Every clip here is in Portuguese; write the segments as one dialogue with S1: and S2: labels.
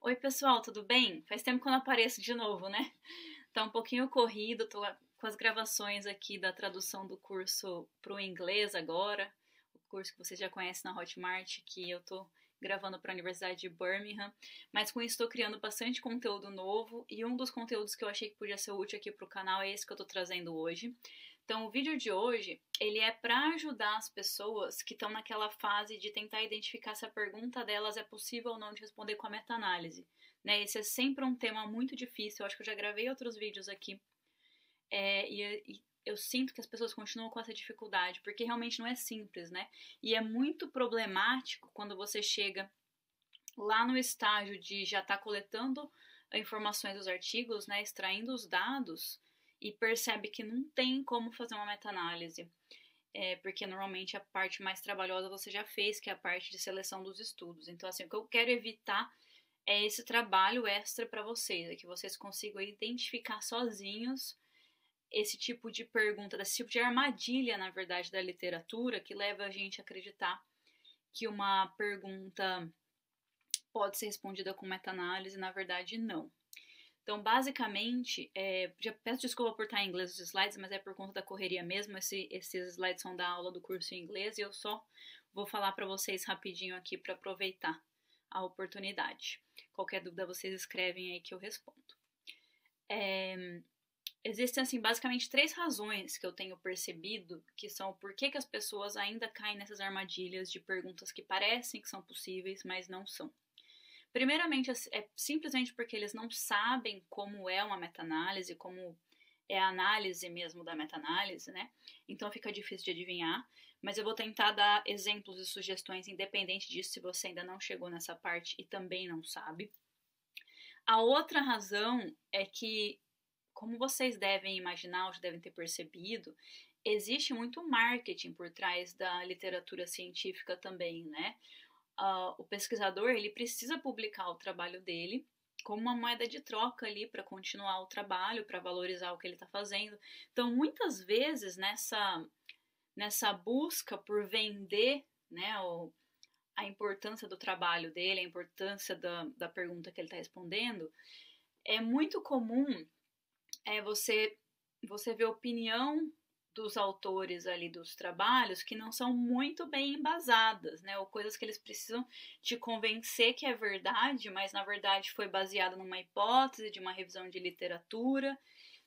S1: Oi, pessoal, tudo bem? Faz tempo que eu não apareço de novo, né? Tá um pouquinho corrido, tô com as gravações aqui da tradução do curso pro inglês agora, o curso que vocês já conhecem na Hotmart, que eu tô gravando para a Universidade de Birmingham, mas com isso estou criando bastante conteúdo novo e um dos conteúdos que eu achei que podia ser útil aqui pro canal é esse que eu tô trazendo hoje. Então, o vídeo de hoje, ele é para ajudar as pessoas que estão naquela fase de tentar identificar se a pergunta delas é possível ou não de responder com a meta-análise, né? Esse é sempre um tema muito difícil, eu acho que eu já gravei outros vídeos aqui, e eu sinto que as pessoas continuam com essa dificuldade, porque realmente não é simples, né? E é muito problemático quando você chega lá no estágio de já estar coletando informações dos artigos, né, extraindo os dados, e percebe que não tem como fazer uma meta-análise, porque normalmente a parte mais trabalhosa você já fez, que é a parte de seleção dos estudos. Então, assim, o que eu quero evitar é esse trabalho extra para vocês, é que vocês consigam identificar sozinhos esse tipo de pergunta, desse tipo de armadilha, na verdade, da literatura, que leva a gente a acreditar que uma pergunta pode ser respondida com meta-análise, na verdade, não. Então, basicamente, já peço desculpa por estar em inglês os slides, mas é por conta da correria mesmo. Esses slides são da aula do curso em inglês e eu só vou falar para vocês rapidinho aqui para aproveitar a oportunidade. Qualquer dúvida vocês escrevem aí que eu respondo. Existem, assim, basicamente 3 razões que eu tenho percebido que são por que as pessoas ainda caem nessas armadilhas de perguntas que parecem que são possíveis, mas não são. Primeiramente, é simplesmente porque eles não sabem como é uma meta-análise, como é a análise mesmo da meta-análise, né? Então fica difícil de adivinhar, mas eu vou tentar dar exemplos e sugestões independente disso se você ainda não chegou nessa parte e também não sabe. A outra razão é que, como vocês devem imaginar ou já devem ter percebido, existe muito marketing por trás da literatura científica também, né? O pesquisador ele precisa publicar o trabalho dele como uma moeda de troca ali para continuar o trabalho, para valorizar o que ele está fazendo. Então, muitas vezes nessa busca por vender, né, a importância do trabalho dele, a importância da pergunta que ele está respondendo, é muito comum você ver opinião dos autores ali dos trabalhos que não são muito bem embasadas, né? Ou coisas que eles precisam te convencer que é verdade, mas na verdade foi baseado numa hipótese de uma revisão de literatura,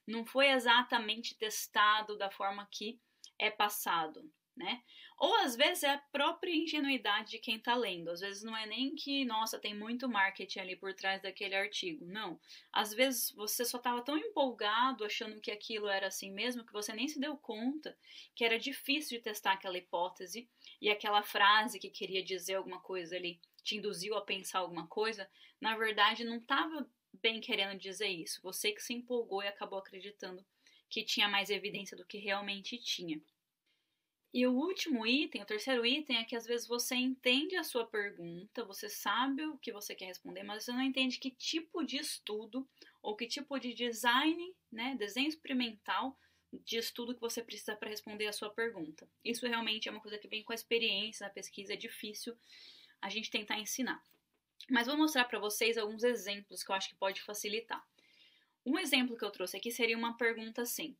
S1: não foi exatamente testado da forma que é passado, né? Ou às vezes é a própria ingenuidade de quem está lendo. Às vezes não é nem que, nossa, tem muito marketing ali por trás daquele artigo. Não. Às vezes você só estava tão empolgado achando que aquilo era assim mesmo que você nem se deu conta que era difícil de testar aquela hipótese e aquela frase que queria dizer alguma coisa ali te induziu a pensar alguma coisa, na verdade não estava bem querendo dizer isso. Você que se empolgou e acabou acreditando que tinha mais evidência do que realmente tinha. E o último item, o terceiro item, é que às vezes você entende a sua pergunta, você sabe o que você quer responder, mas você não entende que tipo de estudo ou que tipo de design, né, desenho experimental de estudo que você precisa para responder a sua pergunta. Isso realmente é uma coisa que vem com a experiência na pesquisa, é difícil a gente tentar ensinar. Mas vou mostrar para vocês alguns exemplos que eu acho que pode facilitar. Um exemplo que eu trouxe aqui seria uma pergunta assim: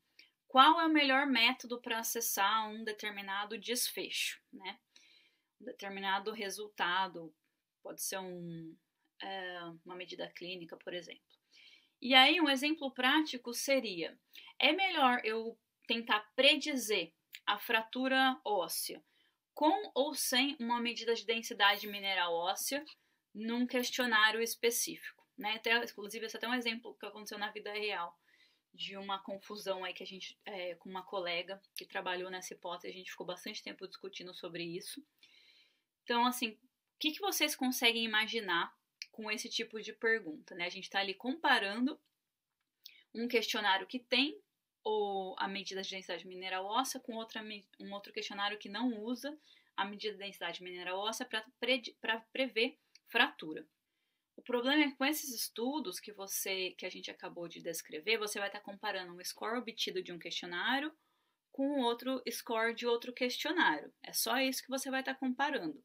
S1: qual é o melhor método para acessar um determinado desfecho, né? Um determinado resultado, pode ser uma medida clínica, por exemplo. E aí, um exemplo prático seria: é melhor eu tentar predizer a fratura óssea com ou sem uma medida de densidade mineral óssea num questionário específico, né? Inclusive, esse é até um exemplo que aconteceu na vida real, de uma confusão aí que a gente, com uma colega que trabalhou nessa hipótese, a gente ficou bastante tempo discutindo sobre isso. Então, assim, o que vocês conseguem imaginar com esse tipo de pergunta, né? A gente está ali comparando um questionário que tem a medida de densidade mineral óssea com um outro questionário que não usa a medida de densidade mineral óssea para prever fratura. O problema é que com esses estudos que a gente acabou de descrever, você vai estar comparando um score obtido de um questionário com outro score de outro questionário. É só isso que você vai estar comparando.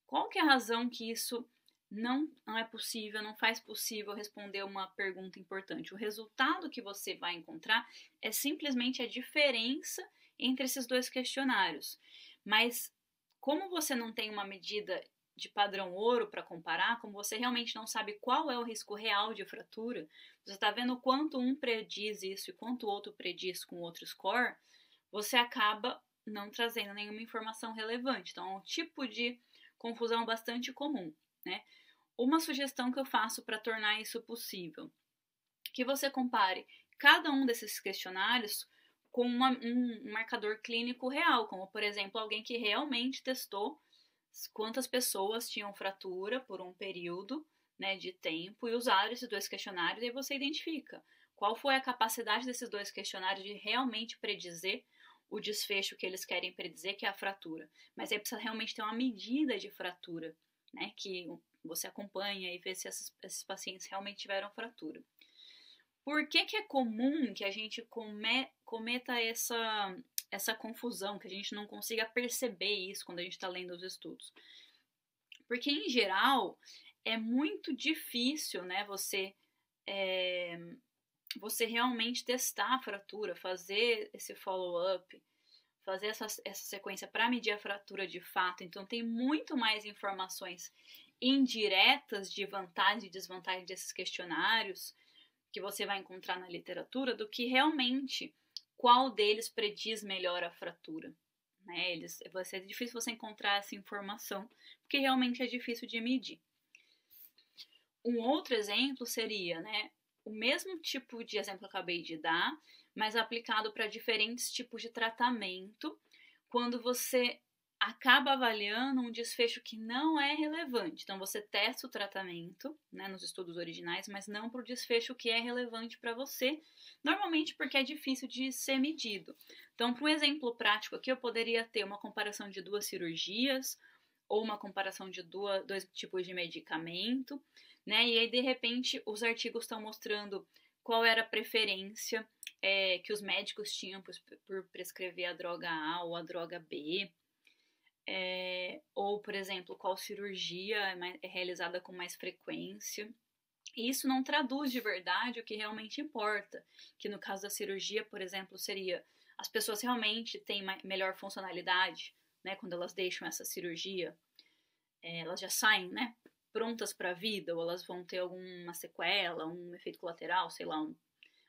S1: Qual que é a razão que isso não é possível, não faz possível responder uma pergunta importante. O resultado que você vai encontrar é simplesmente a diferença entre esses dois questionários. Mas como você não tem uma medida de padrão ouro para comparar, como você realmente não sabe qual é o risco real de fratura, você está vendo quanto um prediz isso e quanto o outro prediz com outro score, você acaba não trazendo nenhuma informação relevante. Então, é um tipo de confusão bastante comum, né? Uma sugestão que eu faço para tornar isso possível, que você compare cada um desses questionários com um marcador clínico real, como, por exemplo, alguém que realmente testou quantas pessoas tinham fratura por um período, né, de tempo e usaram esses dois questionários, e aí você identifica qual foi a capacidade desses dois questionários de realmente predizer o desfecho que eles querem predizer, que é a fratura. Mas aí precisa realmente ter uma medida de fratura, né, que você acompanha e vê se esses pacientes realmente tiveram fratura. Por que é comum que a gente cometa essa confusão, que a gente não consiga perceber isso quando a gente está lendo os estudos? Porque, em geral, é muito difícil, né, você realmente testar a fratura, fazer esse follow-up, fazer essa sequência para medir a fratura de fato. Então, tem muito mais informações indiretas de vantagem e desvantagem desses questionários que você vai encontrar na literatura do que realmente qual deles prediz melhor a fratura. Né? Vai ser difícil você encontrar essa informação, porque realmente é difícil de medir. Um outro exemplo seria, né, o mesmo tipo de exemplo que eu acabei de dar, mas aplicado para diferentes tipos de tratamento, quando você acaba avaliando um desfecho que não é relevante. Então, você testa o tratamento, né, nos estudos originais, mas não para o desfecho que é relevante para você, normalmente porque é difícil de ser medido. Então, para um exemplo prático aqui, eu poderia ter uma comparação de 2 cirurgias, ou uma comparação de 2 tipos de medicamento, né, e aí, de repente, os artigos estão mostrando qual era a preferência que os médicos tinham por prescrever a droga A ou a droga B, ou, por exemplo, qual cirurgia é realizada com mais frequência. E isso não traduz de verdade o que realmente importa, que no caso da cirurgia, por exemplo, seria as pessoas realmente têm melhor funcionalidade, né, quando elas deixam essa cirurgia, elas já saem, né, prontas para a vida, ou elas vão ter alguma sequela, um efeito colateral, sei lá,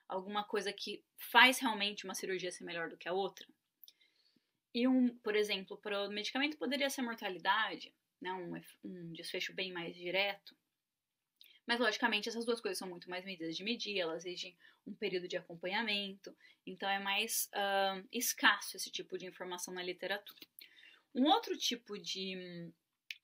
S1: alguma coisa que faz realmente uma cirurgia ser melhor do que a outra. E por exemplo, para o medicamento poderia ser mortalidade, né, um desfecho bem mais direto. Mas, logicamente, essas duas coisas são muito mais medidas de medir, elas exigem um período de acompanhamento, então é mais escasso esse tipo de informação na literatura. Um outro tipo de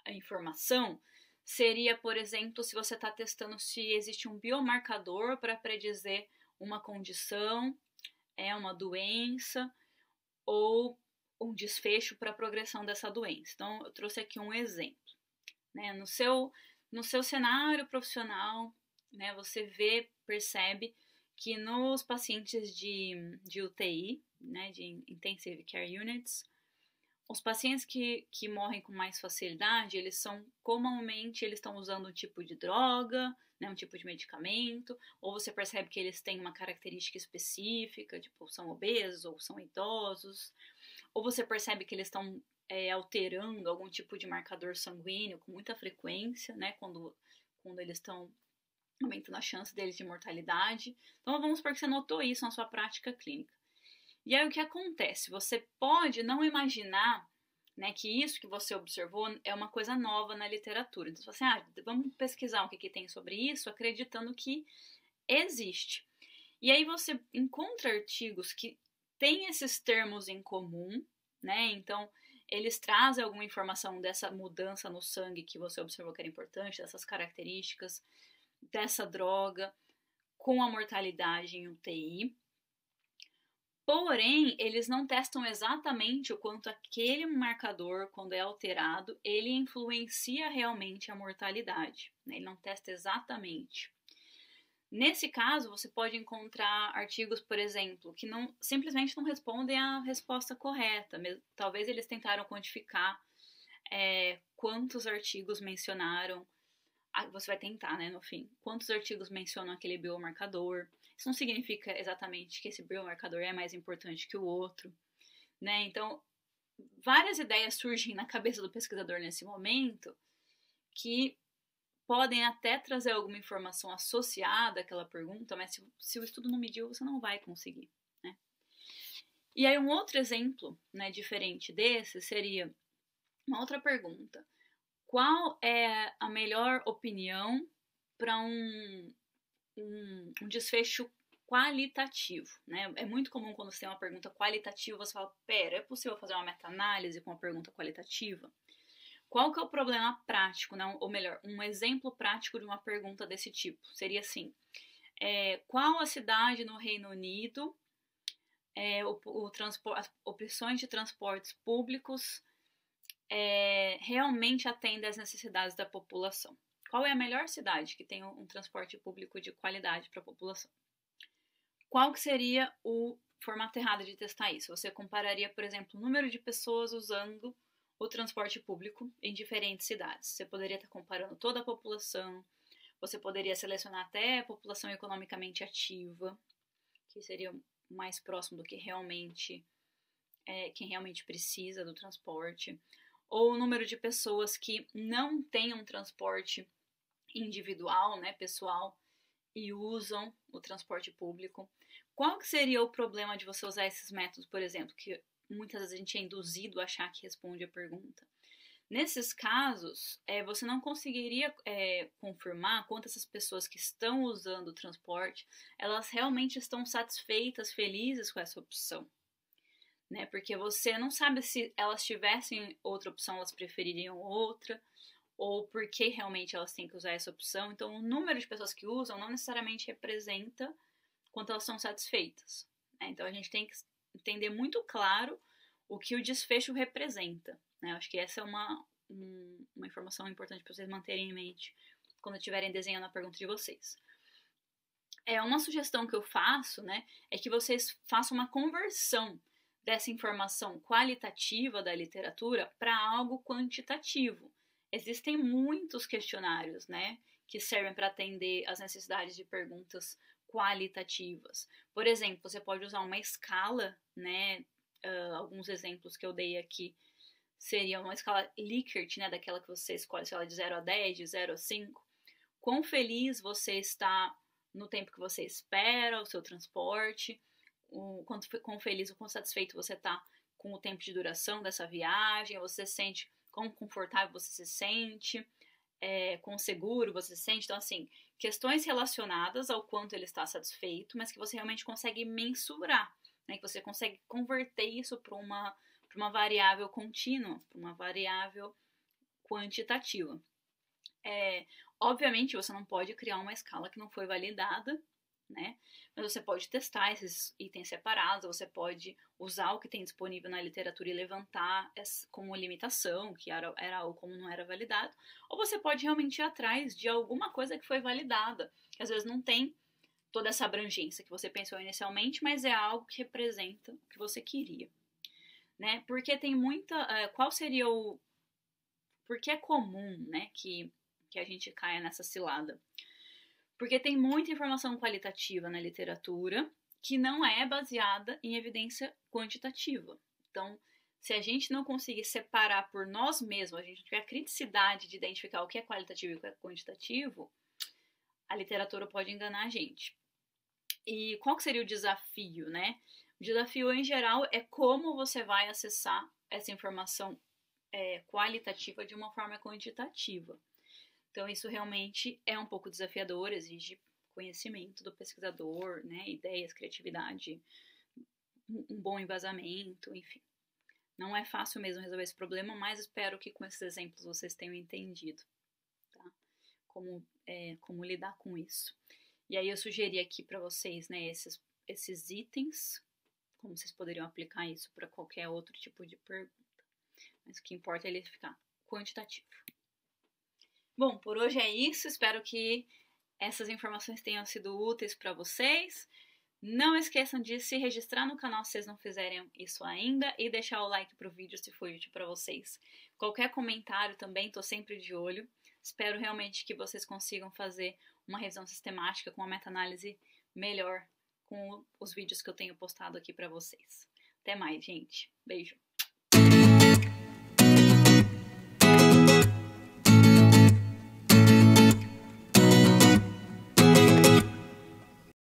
S1: informação seria, por exemplo, se você está testando se existe um biomarcador para predizer uma condição, uma doença, ou um desfecho para a progressão dessa doença. Então, eu trouxe aqui um exemplo. Né? No seu cenário profissional, né, você percebe que nos pacientes de UTI, né, de Intensive Care Units, os pacientes que morrem com mais facilidade, eles estão usando um tipo de droga, né, um tipo de medicamento, ou você percebe que eles têm uma característica específica, tipo, são obesos ou são idosos, ou você percebe que eles estão alterando algum tipo de marcador sanguíneo com muita frequência, né, quando eles estão aumentando a chance deles de mortalidade. Então, vamos supor que você notou isso na sua prática clínica. E aí, o que acontece? Você pode não imaginar, né, que isso que você observou é uma coisa nova na literatura. Então, você fala assim, vamos pesquisar o que tem sobre isso, acreditando que existe. E aí, você encontra artigos que têm esses termos em comum, né? Então, eles trazem alguma informação dessa mudança no sangue que você observou que era importante, dessas características, dessa droga, com a mortalidade em UTI. Porém, eles não testam exatamente o quanto aquele marcador, quando é alterado, ele influencia realmente a mortalidade. Né? Ele não testa exatamente. Nesse caso, você pode encontrar artigos, por exemplo, que simplesmente não respondem à resposta correta. Talvez eles tentaram quantificar quantos artigos mencionaram você vai tentar, né, no fim. Quantos artigos mencionam aquele biomarcador? Isso não significa exatamente que esse biomarcador é mais importante que o outro, né? Então, várias ideias surgem na cabeça do pesquisador nesse momento que podem até trazer alguma informação associada àquela pergunta, mas se o estudo não mediu, você não vai conseguir, né? E aí um outro exemplo, né, diferente desse seria uma outra pergunta. Qual é a melhor opinião para um desfecho qualitativo, né? É muito comum quando você tem uma pergunta qualitativa, você fala, pera, é possível fazer uma meta-análise com uma pergunta qualitativa? Qual que é o problema prático, né? Ou melhor, um exemplo prático de uma pergunta desse tipo? Seria assim, qual a cidade no Reino Unido, as opções de transportes públicos realmente atendem às necessidades da população? Qual é a melhor cidade que tem um transporte público de qualidade para a população? Qual que seria o formato errado de testar isso? Você compararia, por exemplo, o número de pessoas usando o transporte público em diferentes cidades. Você poderia estar comparando toda a população, você poderia selecionar até a população economicamente ativa, que seria mais próximo do que realmente quem realmente precisa do transporte, ou o número de pessoas que não têm um transporte individual, né, pessoal, e usam o transporte público. Qual que seria o problema de você usar esses métodos, por exemplo, que muitas vezes a gente é induzido a achar que responde a pergunta? Nesses casos, você não conseguiria confirmar quantas essas pessoas que estão usando o transporte, elas realmente estão satisfeitas, felizes com essa opção, né? Porque você não sabe se elas tivessem outra opção, elas prefeririam outra, ou porque realmente elas têm que usar essa opção. Então, o número de pessoas que usam não necessariamente representa quanto elas são satisfeitas, né? Então, a gente tem que entender muito claro o que o desfecho representa, né? Acho que essa é uma informação importante para vocês manterem em mente quando estiverem desenhando a pergunta de vocês. Uma sugestão que eu faço, né, é que vocês façam uma conversão dessa informação qualitativa da literatura para algo quantitativo. Existem muitos questionários, né, que servem para atender às necessidades de perguntas qualitativas. Por exemplo, você pode usar uma escala, né, alguns exemplos que eu dei aqui seria uma escala Likert, né, daquela que você escolhe, sei lá, de 0 a 10, de 0 a 5. Quão feliz você está no tempo que você espera, o seu transporte, quão feliz ou quão satisfeito você está com o tempo de duração dessa viagem, você se sente, quão confortável você se sente, quão seguro você se sente. Então, assim, questões relacionadas ao quanto ele está satisfeito, mas que você realmente consegue mensurar, né, que você consegue converter isso para uma variável contínua, para uma variável quantitativa. Obviamente, você não pode criar uma escala que não foi validada, né? Mas você pode testar esses itens separados, você pode usar o que tem disponível na literatura e levantar como limitação, que era algo como não era validado, ou você pode realmente ir atrás de alguma coisa que foi validada, que às vezes não tem toda essa abrangência que você pensou inicialmente, mas é algo que representa o que você queria, né? Porque tem muita... qual seria o... Porque é comum, né, que a gente caia nessa cilada? Porque tem muita informação qualitativa na literatura que não é baseada em evidência quantitativa. Então, se a gente não conseguir separar por nós mesmos, a gente tiver a criticidade de identificar o que é qualitativo e o que é quantitativo, a literatura pode enganar a gente. E qual que seria o desafio, né? O desafio, em geral, é como você vai acessar essa informação qualitativa de uma forma quantitativa. Então, isso realmente é um pouco desafiador, exige conhecimento do pesquisador, né, ideias, criatividade, um bom embasamento, enfim. Não é fácil mesmo resolver esse problema, mas espero que com esses exemplos vocês tenham entendido, tá? Como lidar com isso. E aí eu sugeri aqui para vocês, né, esses itens, como vocês poderiam aplicar isso para qualquer outro tipo de pergunta. Mas o que importa é ele ficar quantitativo. Bom, por hoje é isso. Espero que essas informações tenham sido úteis para vocês. Não esqueçam de se registrar no canal se vocês não fizerem isso ainda e deixar o like pro vídeo se for útil para vocês. Qualquer comentário também, estou sempre de olho. Espero realmente que vocês consigam fazer uma revisão sistemática com uma meta-análise melhor com os vídeos que eu tenho postado aqui para vocês. Até mais, gente. Beijo!